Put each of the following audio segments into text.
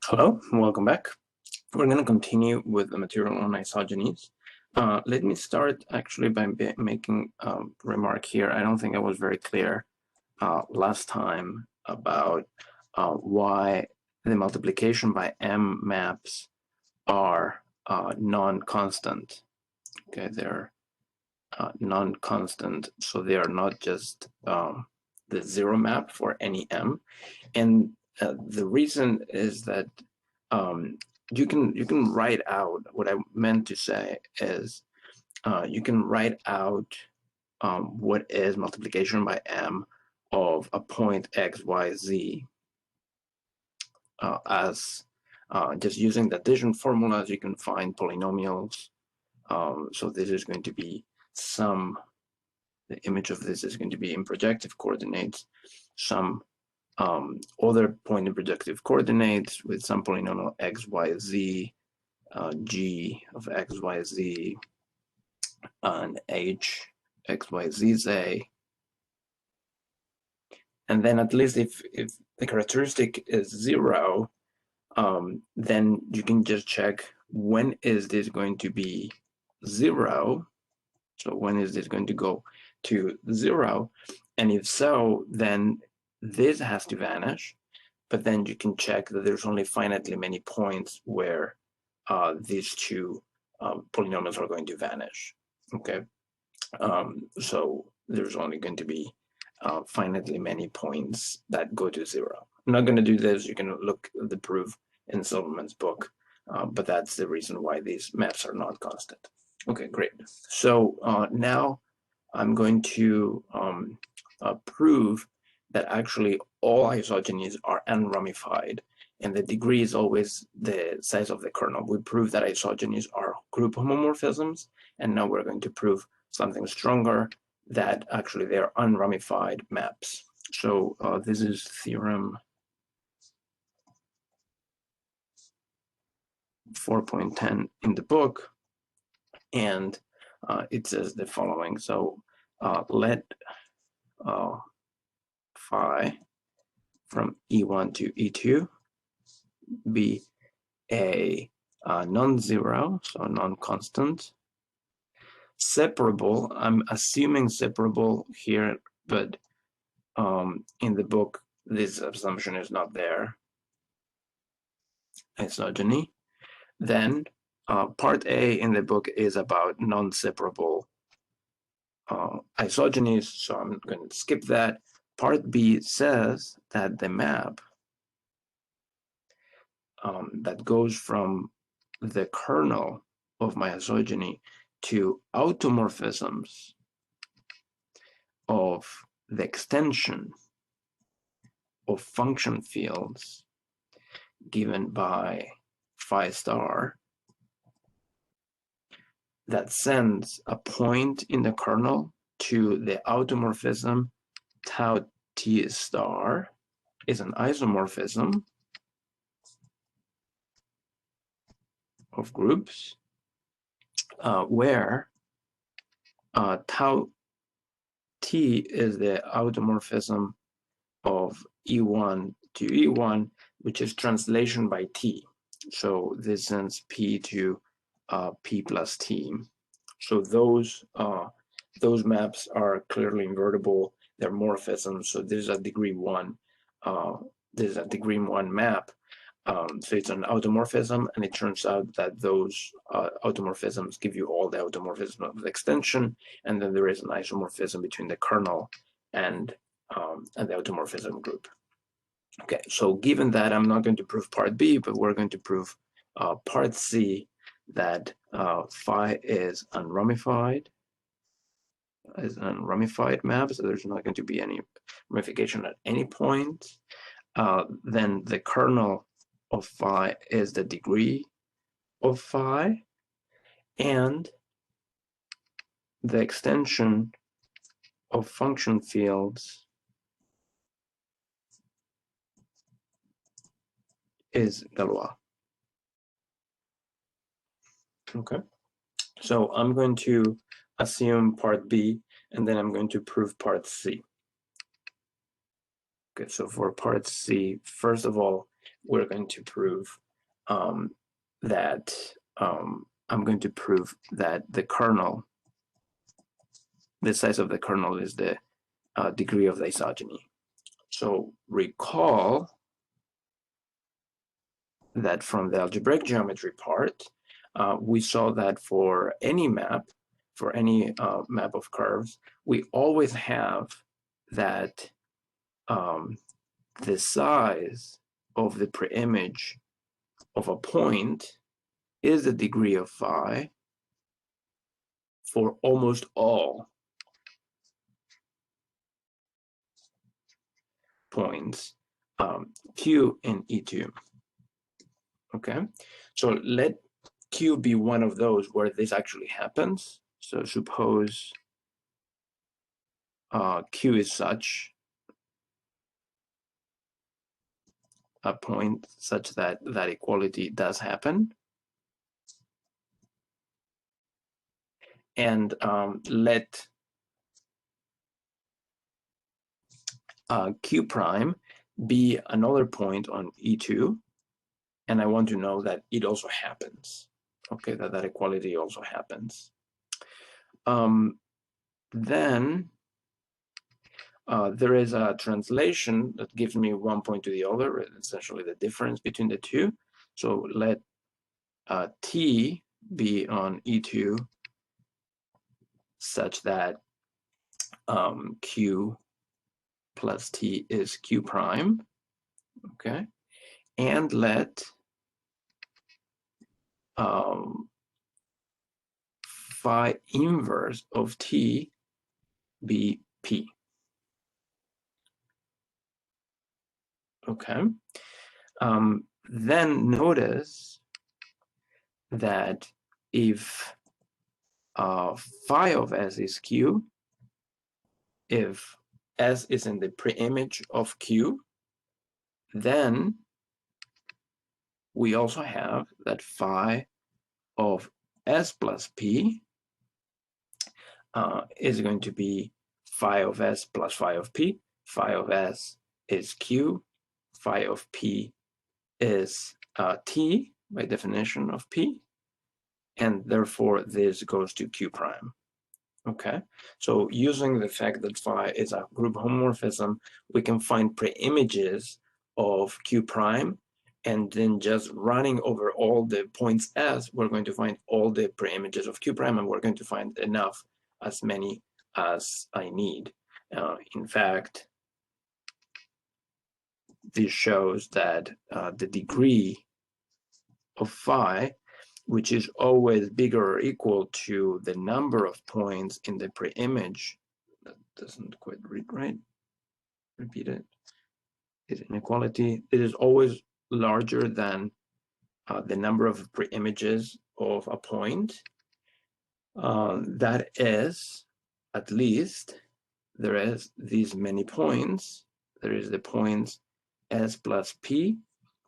Hello, welcome back. We're going to continue with the material on isogenies. Let me start actually by making a remark here. I don't think I was very clear last time about why the multiplication by M maps are non-constant. Okay, they're non-constant, so they are not just the zero map for any M. And the reason is that you can write out what I meant to say is you can write out what is multiplication by M of a point x, y, z as just using the addition formulas. You can find polynomials. So this is going to be the image of this is going to be in projective coordinates, some other point in projective coordinates with some polynomial x, y, z, g of x, y, z, and h, x, y, z, z. And then at least if the characteristic is 0, then you can just check when is this going to be 0. So when is this going to go to 0? And if so, then this has to vanish. But then you can check that there's only finitely many points where these two polynomials are going to vanish. Okay, so there's only going to be finitely many points that go to 0. I'm not going to do this. You can look at the proof in Silverman's book, but that's the reason why these maps are not constant. Okay, great. So now I'm going to prove that actually all isogenies are unramified, and the degree is always the size of the kernel. We proved that isogenies are group homomorphisms, and now we're going to prove something stronger, that actually they are unramified maps. So this is theorem 4.10 in the book, and it says the following. So let phi from E1 to E2 be a non-zero, so non-constant. Separable, I'm assuming separable here, but in the book, this assumption is not there. Isogeny. Then part A in the book is about non-separable isogenies, so I'm going to skip that. Part B says that the map that goes from the kernel of my isogeny to automorphisms of the extension of function fields given by phi star that sends a point in the kernel to the automorphism tau t star is an isomorphism of groups where tau t is the automorphism of E1 to E1, which is translation by t. So this sends p to p plus t. So those maps are clearly invertible. They're morphisms. So this is a degree 1. This is a degree 1 map. So it's an automorphism, and it turns out that those automorphisms give you all the automorphism of the extension, and then there is an isomorphism between the kernel and the automorphism group. Okay, so given that, I'm not going to prove part B, but we're going to prove part C, that phi is unramified, map, so there's not going to be any ramification at any point. Then the kernel of phi is the degree of phi, and the extension of function fields is Galois. Okay, so I'm going to assume part B, and then I'm going to prove part C. Okay, so for part C, first of all, we're going to prove that I'm going to prove that the kernel, the size of the kernel, is the degree of the isogeny. So recall that from the algebraic geometry part, we saw that for any map, map of curves, we always have that the size of the preimage of a point is the degree of phi for almost all points Q in E2. Okay, so let Q be one of those where this actually happens. So suppose Q is such a point such that that equality does happen. And let Q prime be another point on E2. And I want to know that it also happens. Okay, that equality also happens. Then there is a translation that gives me one point to the other, essentially the difference between the two. So let T be on E2 such that Q plus T is Q prime, okay? And let phi inverse of T be P. Okay. Then notice that if phi of S is Q, if S is in the preimage of Q, then we also have that phi of S plus P is going to be phi of S plus phi of P. Phi of S is Q, phi of P is T by definition of P, and therefore this goes to Q prime. Okay, so using the fact that phi is a group homomorphism, we can find preimages of Q prime, and then just running over all the points S, we're going to find all the preimages of Q prime, and we're going to find enough, as many as I need. In fact, this shows that the degree of phi, which is always bigger or equal to the number of points in the preimage, that doesn't quite read right, repeat it, is inequality. It is always larger than the number of preimages of a point. That is, at least, there is these many points. There is the points S plus P,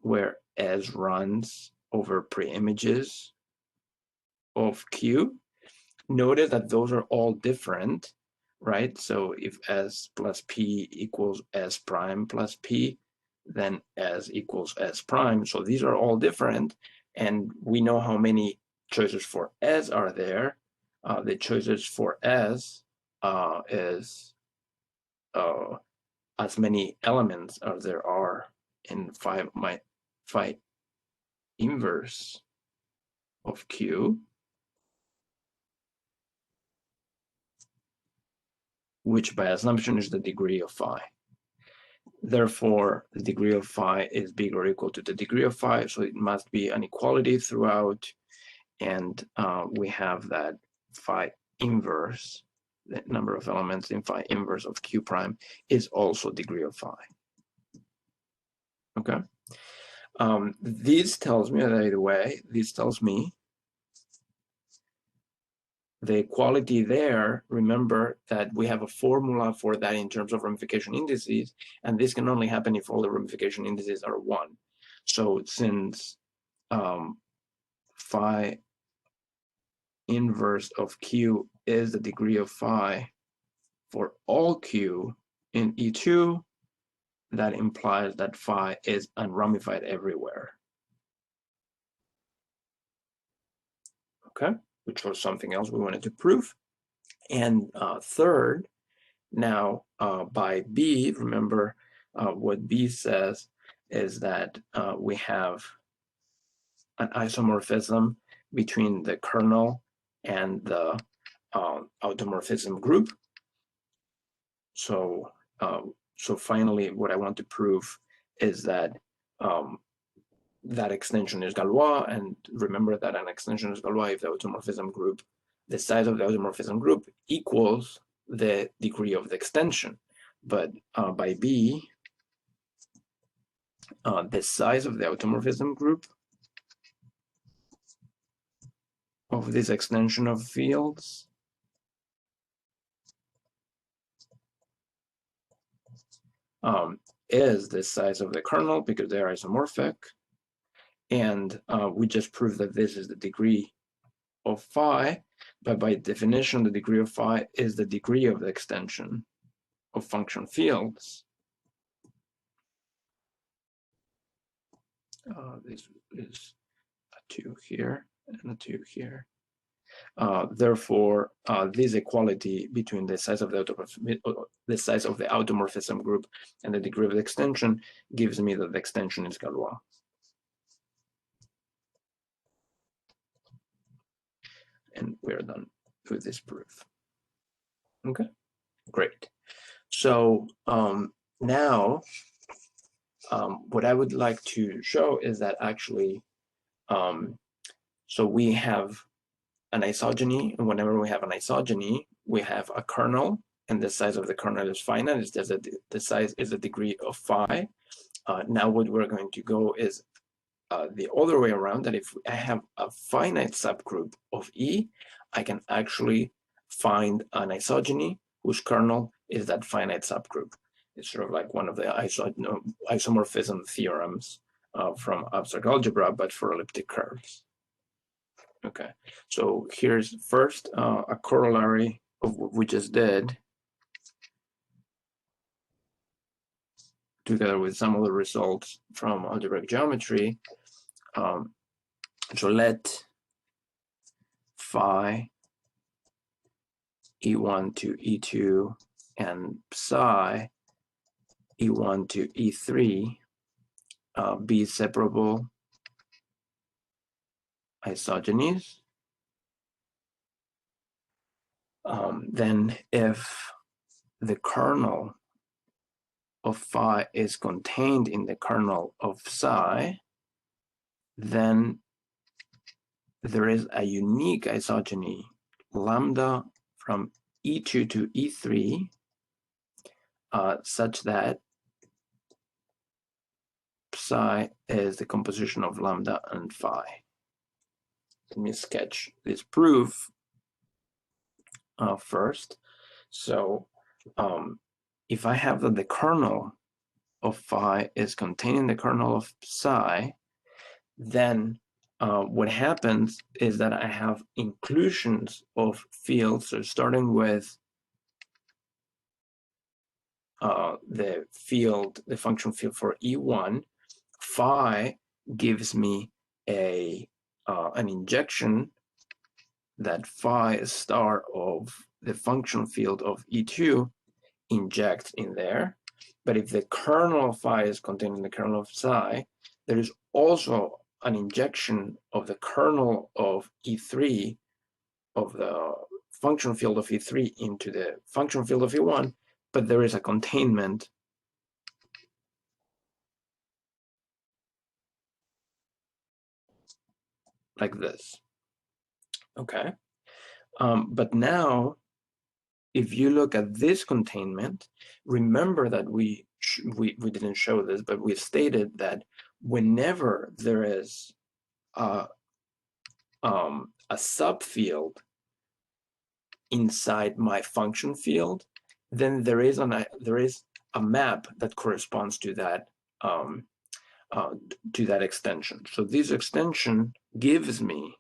where S runs over preimages of Q. Notice that those are all different, right? So if S plus P equals S prime plus P, then S equals S prime. So these are all different, and we know how many choices for S are there. The choices for S is as many elements as there are in phi inverse of Q, which by assumption is the degree of phi. Therefore, the degree of phi is bigger or equal to the degree of phi, so it must be an equality throughout, and we have that phi inverse, the number of elements in phi inverse of Q prime, is also degree of phi. Okay. This tells me, by the way, this tells me the equality there. Remember that we have a formula for that in terms of ramification indices, and this can only happen if all the ramification indices are 1. So since phi inverse of Q is the degree of phi for all Q in E2, that implies that phi is unramified everywhere. Okay, which was something else we wanted to prove. And third, now by B, remember what B says is that we have an isomorphism between the kernel and the automorphism group. So, so finally, what I want to prove is that that extension is Galois, and remember that an extension is Galois if the automorphism group, the size of the automorphism group equals the degree of the extension. But by B, the size of the automorphism group of this extension of fields is the size of the kernel because they are isomorphic. And we just proved that this is the degree of phi, but by definition, the degree of phi is the degree of the extension of function fields. This is a 2 here and a 2 here. Therefore, this equality between the size of the automorphism group and the degree of the extension gives me that the extension is Galois. And we're done with this proof. Okay, great. So now what I would like to show is that actually, so we have an isogeny, and whenever we have an isogeny, we have a kernel, and the size of the kernel is finite. It's just that the size is the degree of phi. Now what we're going to go is the other way around, that if I have a finite subgroup of E, I can actually find an isogeny whose kernel is that finite subgroup. It's sort of like one of the isomorphism theorems from abstract algebra, but for elliptic curves. Okay, so here's first a corollary of what we just did, together with some other results from algebraic geometry. So let phi E1 to E2 and psi E1 to E3 be separable isogenies. Then if the kernel of phi is contained in the kernel of psi, then there is a unique isogeny lambda from E2 to E3 such that psi is the composition of lambda and phi. Let me sketch this proof first. So if I have that the kernel of phi is contained in the kernel of psi, then what happens is that I have inclusions of fields. So starting with the function field for E1, phi gives me an injection that phi star of the function field of E2 injects in there. But if the kernel of phi is contained in the kernel of psi, there is also an injection of the kernel of E3, of the function field of E3 into the function field of E1, but there is a containment like this. Okay, but now if you look at this containment, remember that we didn't show this, but we stated that whenever there is a subfield inside my function field, then there is a map that corresponds to that extension. So this extension gives me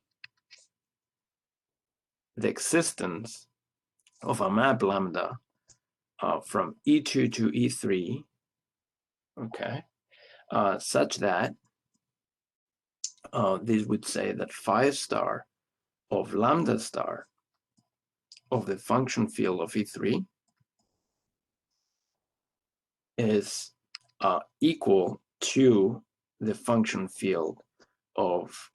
the existence of a map lambda from E2 to E3 okay, such that this would say that phi star of lambda star of the function field of E3 is equal to the function field of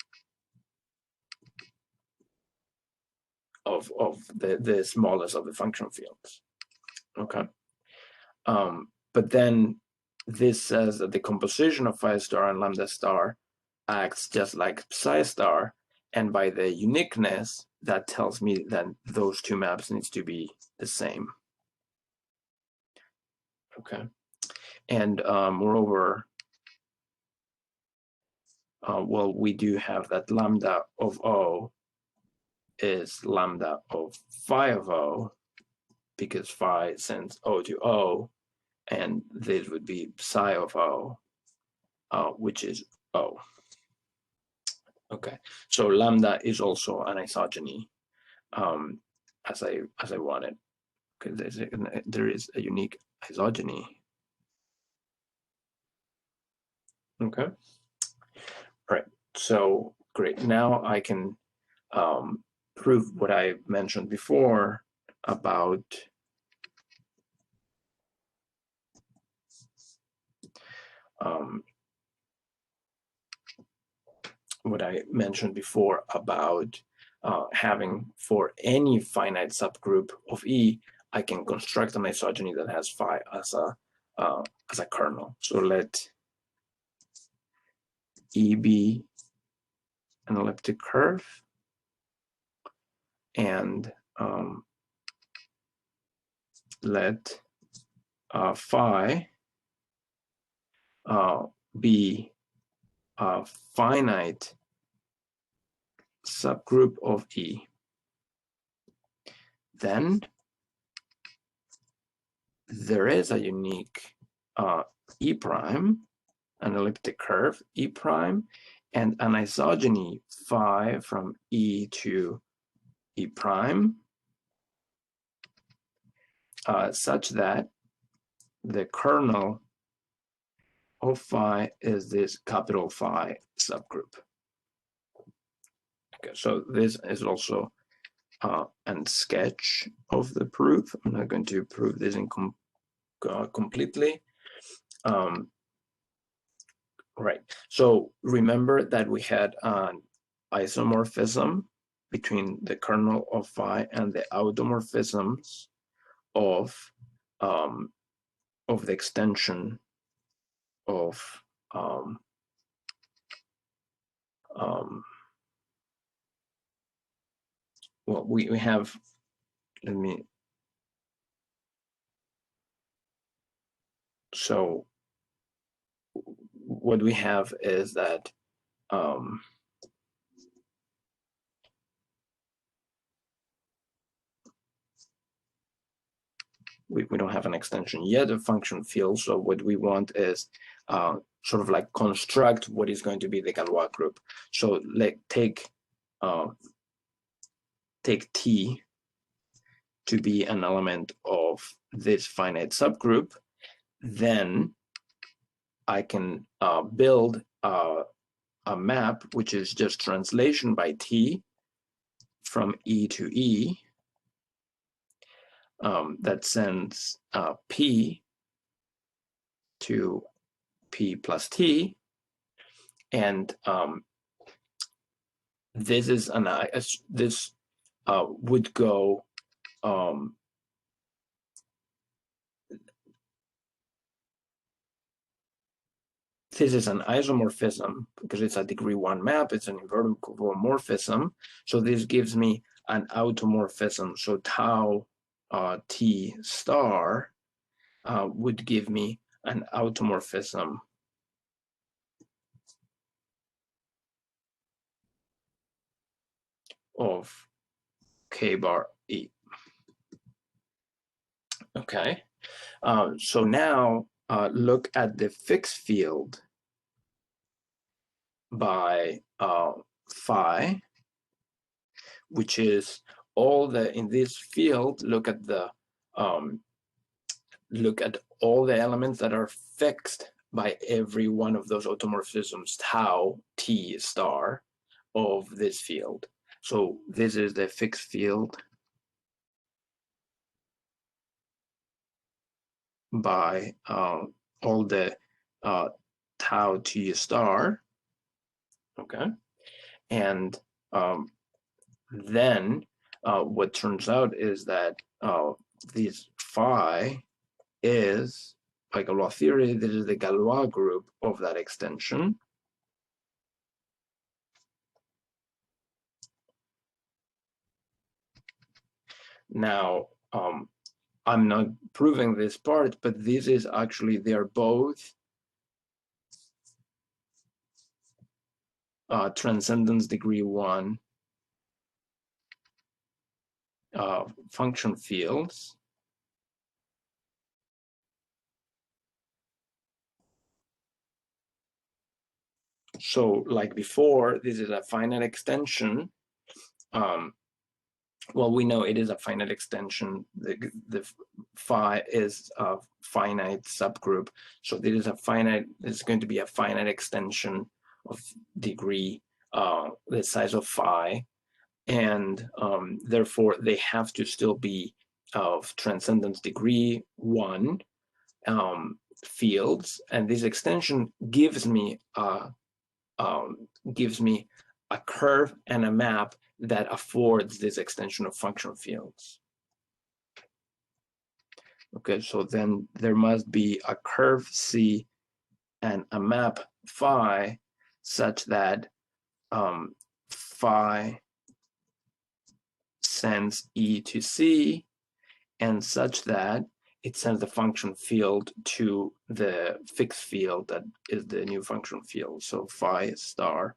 the smallest of the function fields. Okay. But then this says that the composition of phi star and lambda star acts just like psi star, and by the uniqueness, that tells me that those two maps needs to be the same. Okay. And moreover, well, we do have that lambda of O is lambda of phi of O, because phi sends O to O, and this would be psi of O, which is O. Okay, so lambda is also an isogeny, as I wanted. Okay, there is a unique isogeny. Okay, all right. So great. Now I can prove what I mentioned before about having for any finite subgroup of E, I can construct an isogeny that has phi as a kernel. So let E be an elliptic curve, and let phi be a finite subgroup of E. Then there is a unique E prime, an elliptic curve E prime, and an isogeny phi from E to E prime, such that the kernel of phi is this capital Phi subgroup. Okay, so this is also a sketch of the proof. I'm not going to prove this completely. Right. So remember that we had an isomorphism between the kernel of phi and the automorphisms of the extension of well, we have, let me, so what we have is that we don't have an extension yet of function field. So what we want is sort of like construct what is going to be the Galois group. So take T to be an element of this finite subgroup. Then I can build a map, which is just translation by T from E to E, that sends P to P plus T, and this is this would go this is an isomorphism because it's a degree 1 map. It's an invertible homomorphism. So this gives me an automorphism. So tau T star would give me an automorphism of K bar E. Okay. So now look at the fixed field by phi, which is all the, in this field, look at all the elements that are fixed by every one of those automorphisms tau t star of this field. So this is the fixed field by all the tau t star, okay? And then what turns out is that this phi is, by Galois theory, this is the Galois group of that extension. Now, I'm not proving this part, but this is actually, they're both transcendence degree 1 function fields. So like before, this is a finite extension. Well, we know it is a finite extension. The phi is a finite subgroup. So this is a finite, this is going to be a finite extension of degree, the size of phi. And therefore, they have to still be of transcendence degree 1 fields. And this extension gives me a curve and a map that affords this extension of function fields. Okay, so then there must be a curve C and a map phi such that phi sends E to C, and such that it sends the function field to the fixed field that is the new function field. So phi star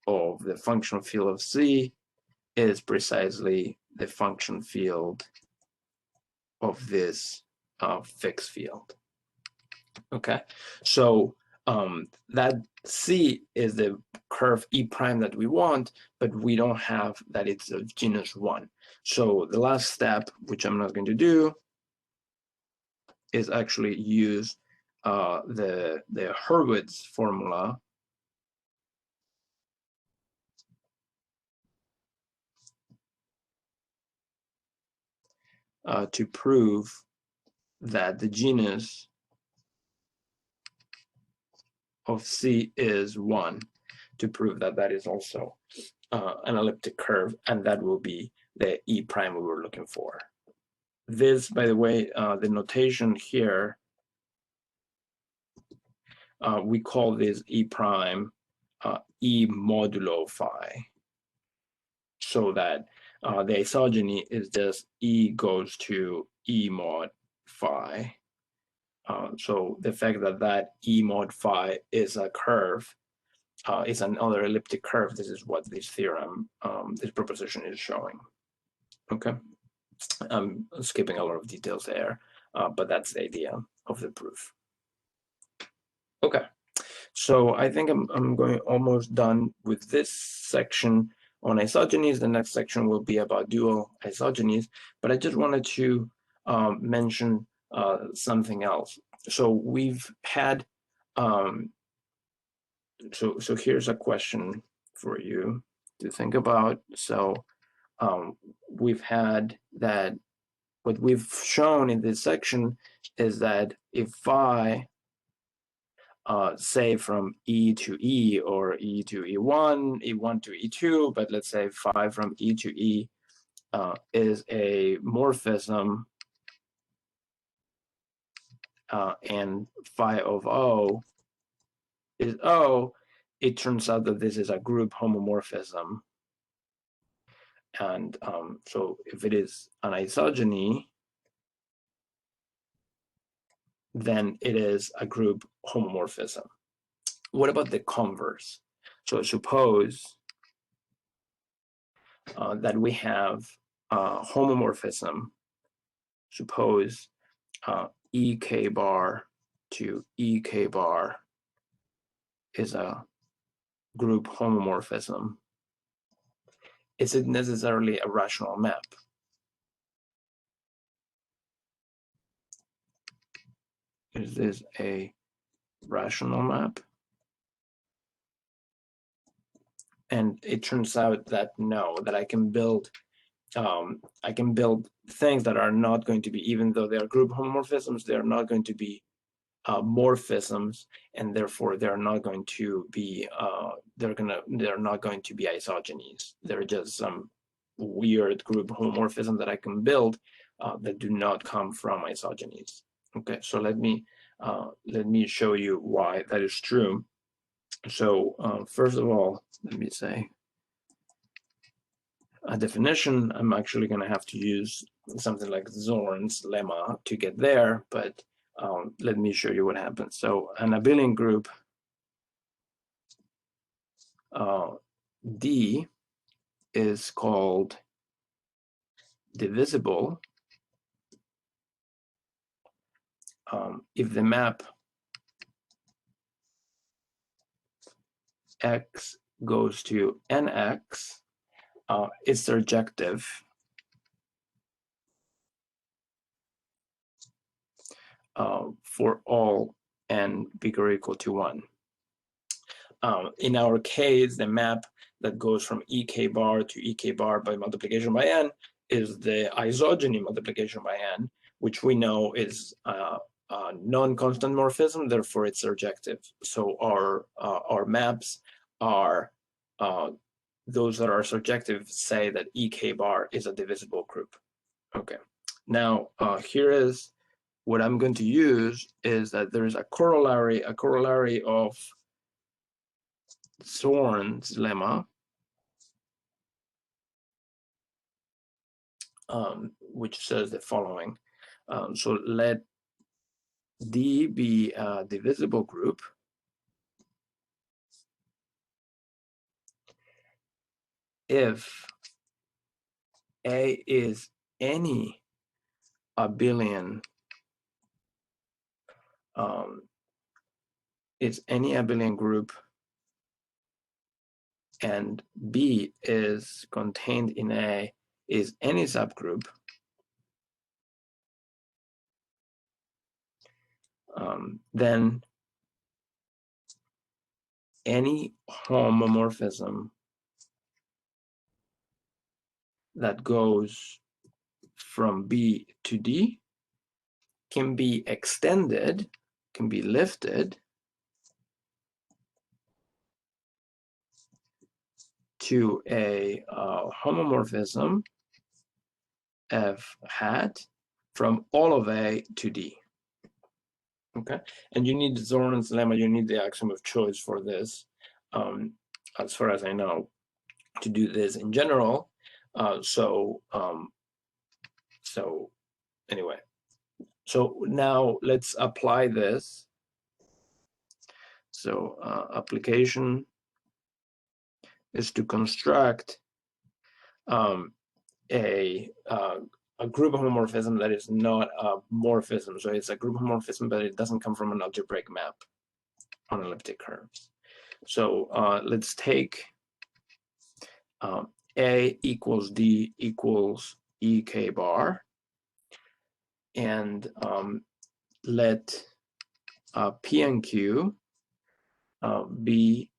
of the function field of C is precisely the function field of this fixed field. Okay, so that C is the curve E prime that we want, but we don't have that it's of genus 1. So the last step, which I'm not going to do, is actually use the Hurwitz formula to prove that the genus of C is 1, to prove that that is also an elliptic curve, and that will be the E prime we were looking for. This, by the way, the notation here, we call this E prime E modulo phi, so that the isogeny is just E goes to E mod phi. So the fact that that E mod phi is a curve, is another elliptic curve, this is what this theorem, this proposition is showing. Okay, I'm skipping a lot of details there, but that's the idea of the proof. Okay, so I think I'm going almost done with this section on isogenies. The next section will be about dual isogenies, but I just wanted to mention something else. So we've had, so here's a question for you to think about. So we've had that, what we've shown in this section is that if phi, say from E to E or E to E1, E1 to E2, but let's say phi from E to E is a morphism, and phi of O is O, it turns out that this is a group homomorphism. And so if it is an isogeny, then it is a group homomorphism. What about the converse? So suppose that we have homomorphism. Suppose EK bar to EK bar is a group homomorphism. Is it necessarily a rational map? Is this a rational map. And it turns out that no, that I can build things that are not going to be, even though they are group homomorphisms, they are not going to be morphisms, and therefore they're not going to be they're not going to be isogenies. They're just some weird group homomorphism that I can build that do not come from isogenies. Okay, so let me show you why that is true. So first of all, let me say a definition. I'm actually going to have to use something like Zorn's lemma to get there, but let me show you what happens. So an abelian group D is called divisible if the map X goes to NX, it's surjective for all n bigger or equal to 1. In our case, the map that goes from ek bar to ek bar by multiplication by n is the isogeny multiplication by n, which we know is non-constant morphism, therefore it's surjective. So our maps are those that are surjective say that ek bar is a divisible group. Okay, now here is what I'm going to use is that there is a corollary of Zorn's lemma, which says the following. So let D be a divisible group if A is any abelian, it's any abelian group, and B is contained in A is any subgroup, then any homomorphism that goes from B to D can be extended, can be lifted to a homomorphism F hat from all of A to D. Okay, and you need Zorn's lemma, you need the axiom of choice for this, as far as I know, to do this in general. So anyway, so now let's apply this. So application is to construct a group homomorphism that is not a morphism. So it's a group homomorphism, but it doesn't come from an algebraic map on elliptic curves. So let's take A equals D equals ek bar, and let P and Q be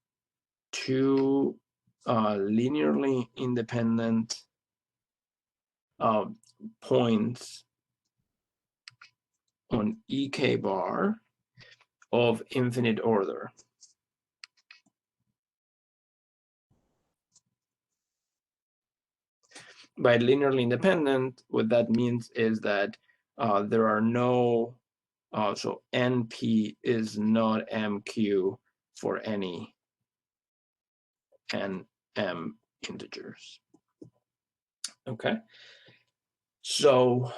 two linearly independent points on ek bar of infinite order. By linearly independent, what that means is that there are no, so NP is not MQ for any NM integers. Okay, so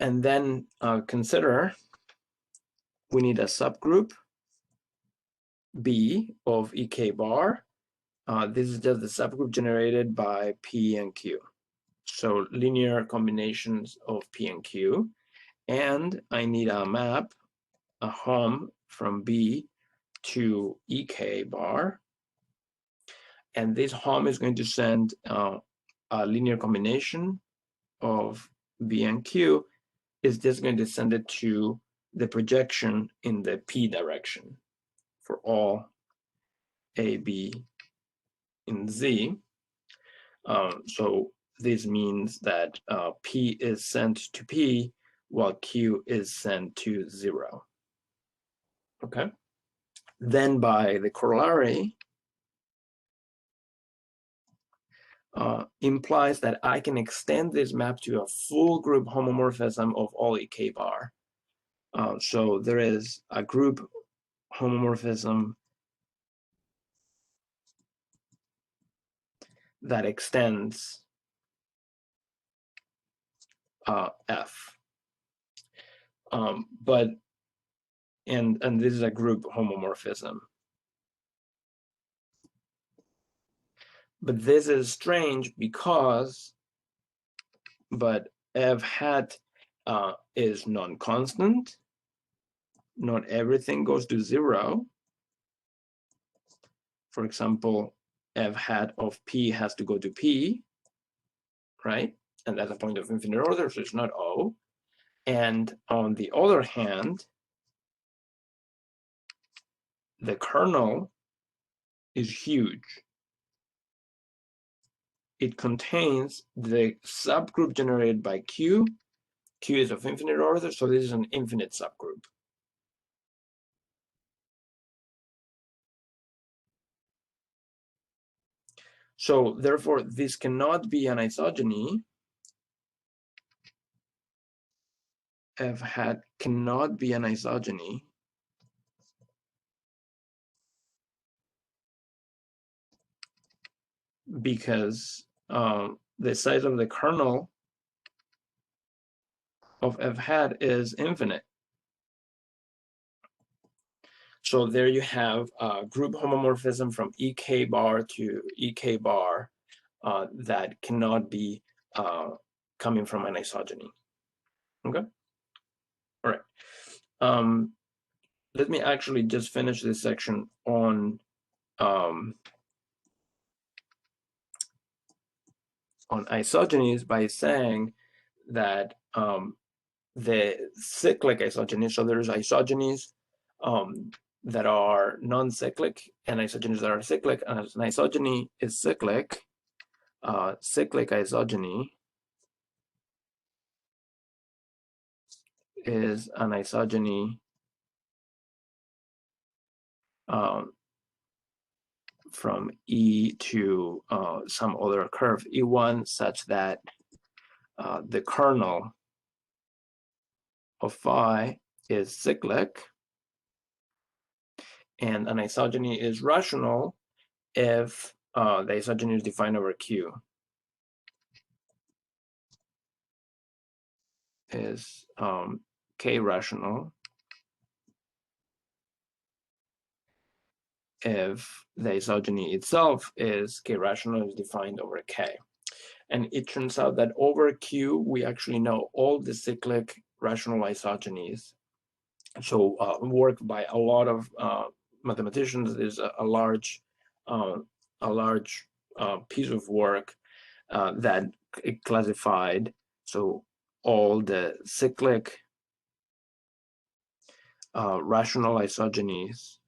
and then consider we need a subgroup B of ek bar. This is just the subgroup generated by P and Q. So linear combinations of P and Q. And I need a map, a hom from B to ek bar. And this hom is going to send a linear combination of B and Q. Is just going to send it to the projection in the p direction for all a, b, in z. So this means that p is sent to p while q is sent to 0. Okay. Then by the corollary, implies that I can extend this map to a full group homomorphism of all ek bar. So there is a group homomorphism that extends F. But this is a group homomorphism. But this is strange because F hat is non-constant. Not everything goes to 0. For example, F hat of P has to go to P, right? And that's a point of infinite order, so it's not O. And on the other hand, the kernel is huge. It contains the subgroup generated by Q. Q is of infinite order, so this is an infinite subgroup. So therefore, this cannot be an isogeny. F hat cannot be an isogeny because the size of the kernel of F hat is infinite. So there you have a group homomorphism from ek bar to ek bar that cannot be coming from an isogeny. Okay. All right. Let me actually just finish this section on isogenies by saying that the cyclic isogenies, so there's isogenies that are non-cyclic and isogenies that are cyclic, and an isogeny is cyclic. Cyclic isogeny is an isogeny from E to some other curve E1 such that the kernel of phi is cyclic, and an isogeny is rational if the isogeny is defined over Q is K rational if the isogeny itself is K rational is defined over K. And it turns out that over Q, we actually know all the cyclic rational isogenies. So work by a lot of mathematicians is a large piece of work that it classified. So all the cyclic rational isogenies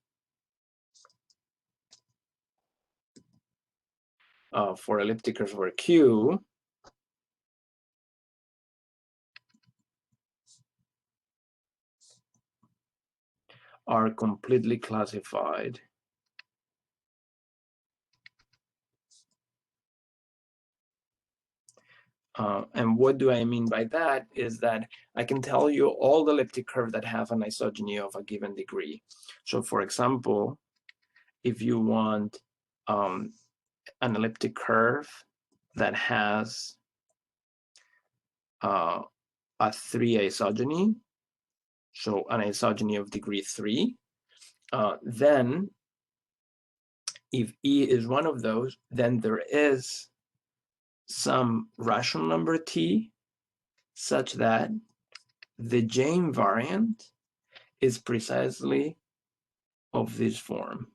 for elliptic curves over Q are completely classified and what do I mean by that is that I can tell you all the elliptic curves that have an isogeny of a given degree. So for example, if you want an elliptic curve that has a 3 isogeny, so an isogeny of degree 3, then if E is one of those, then there is some rational number T such that the J invariant is precisely of this form.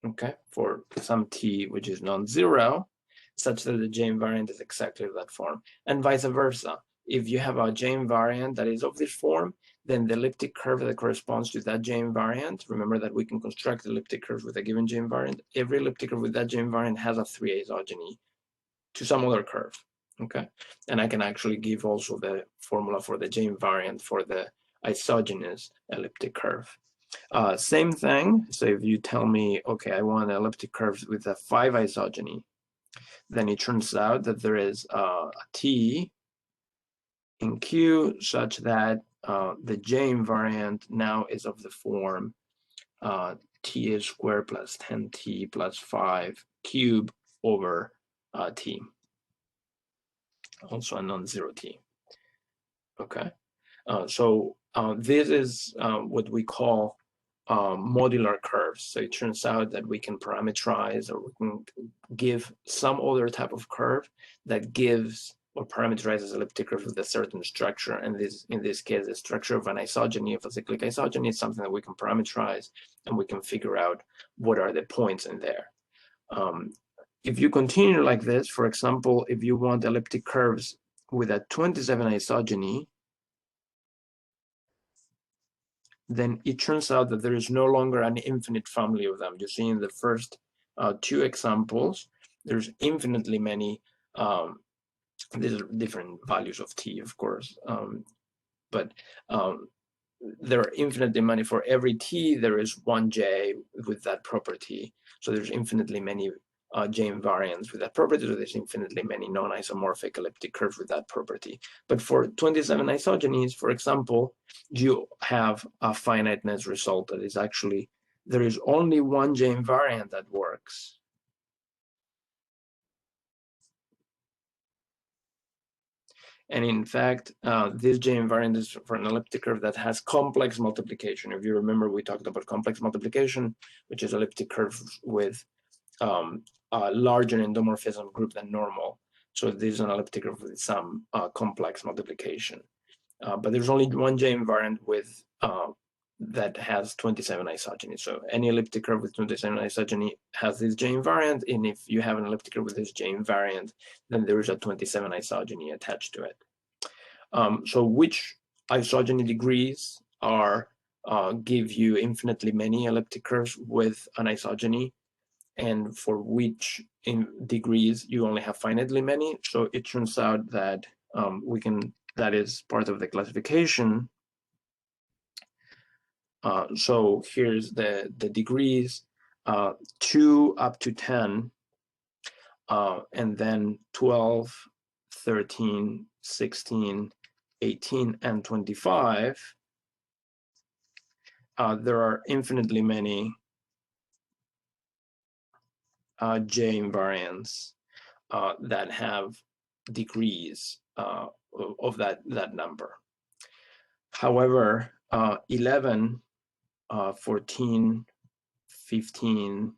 Okay, for some T which is non-zero, such that the J invariant is exactly of that form, and vice versa. If you have a J invariant that is of this form, then the elliptic curve that corresponds to that J invariant, remember that we can construct elliptic curves with a given J invariant, every elliptic curve with that J invariant has a 3 isogeny to some other curve, okay? And I can actually give also the formula for the J invariant for the isogenous elliptic curve. Same thing, so if you tell me, okay, I want elliptic curves with a 5 isogeny, then it turns out that there is a T in Q such that the J invariant now is of the form T squared plus 10T plus 5 cube over T, also a non-zero T. Okay, so this is what we call modular curves. So it turns out that we can parameterize, or we can give some other type of curve that gives or parameterizes elliptic curves with a certain structure. And in this case, the structure of an isogeny, of a cyclic isogeny, is something that we can parameterize, and we can figure out what are the points in there. If you continue like this, for example, if you want elliptic curves with a 27 isogeny, then it turns out that there is no longer an infinite family of them. You see in the first two examples, there's infinitely many, these are different values of T, of course, but there are infinitely many. For every T, there is one J with that property. So there's infinitely many J invariants with that property, so there's infinitely many non-isomorphic elliptic curves with that property. But for 27 isogenies, for example, you have a finiteness result that is actually, there is only one J invariant that works. And in fact, this J invariant is for an elliptic curve that has complex multiplication. If you remember, we talked about complex multiplication, which is elliptic curves with a larger endomorphism group than normal. So this is an elliptic curve with some complex multiplication. But there's only one J invariant with that has 27 isogeny. So any elliptic curve with 27 isogeny has this J invariant, and if you have an elliptic curve with this J invariant, then there is a 27 isogeny attached to it. So which isogeny degrees are give you infinitely many elliptic curves with an isogeny, and for which in degrees you only have finitely many. So it turns out that we can, that is part of the classification. So here's the degrees, 2 up to 10, and then 12, 13, 16, 18, and 25. There are infinitely many J invariants that have degrees of that number. However, 11, 14, 15,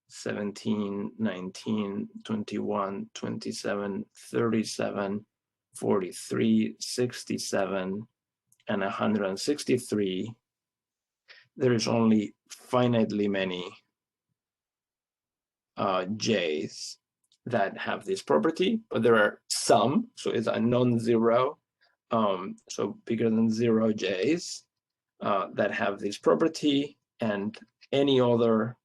17, 19, 21, 27, 37, 43, 67, and 163, there is only finitely many J's that have this property, but there are some, so it's a non-zero, so bigger than 0 J's that have this property, and any other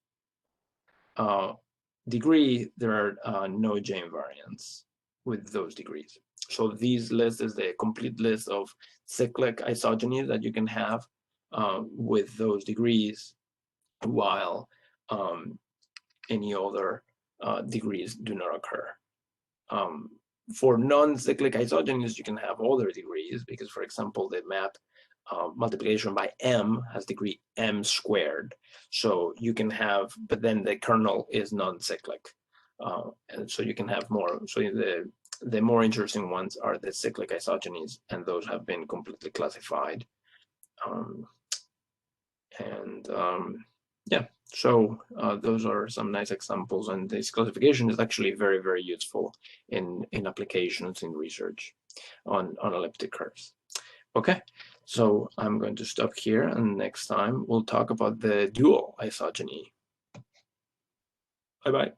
degree, there are no J invariants with those degrees. So this list is the complete list of cyclic isogenies that you can have with those degrees, while any other degrees do not occur. For non-cyclic isogenies, you can have other degrees, because, for example, the map multiplication by m has degree m squared. So you can have, but then the kernel is non-cyclic. And so you can have more. So the more interesting ones are the cyclic isogenies, and those have been completely classified. Yeah, so those are some nice examples, and this classification is actually very, very useful in applications in research on elliptic curves. Okay, so I'm going to stop here, and next time we'll talk about the dual isogeny. Bye-bye.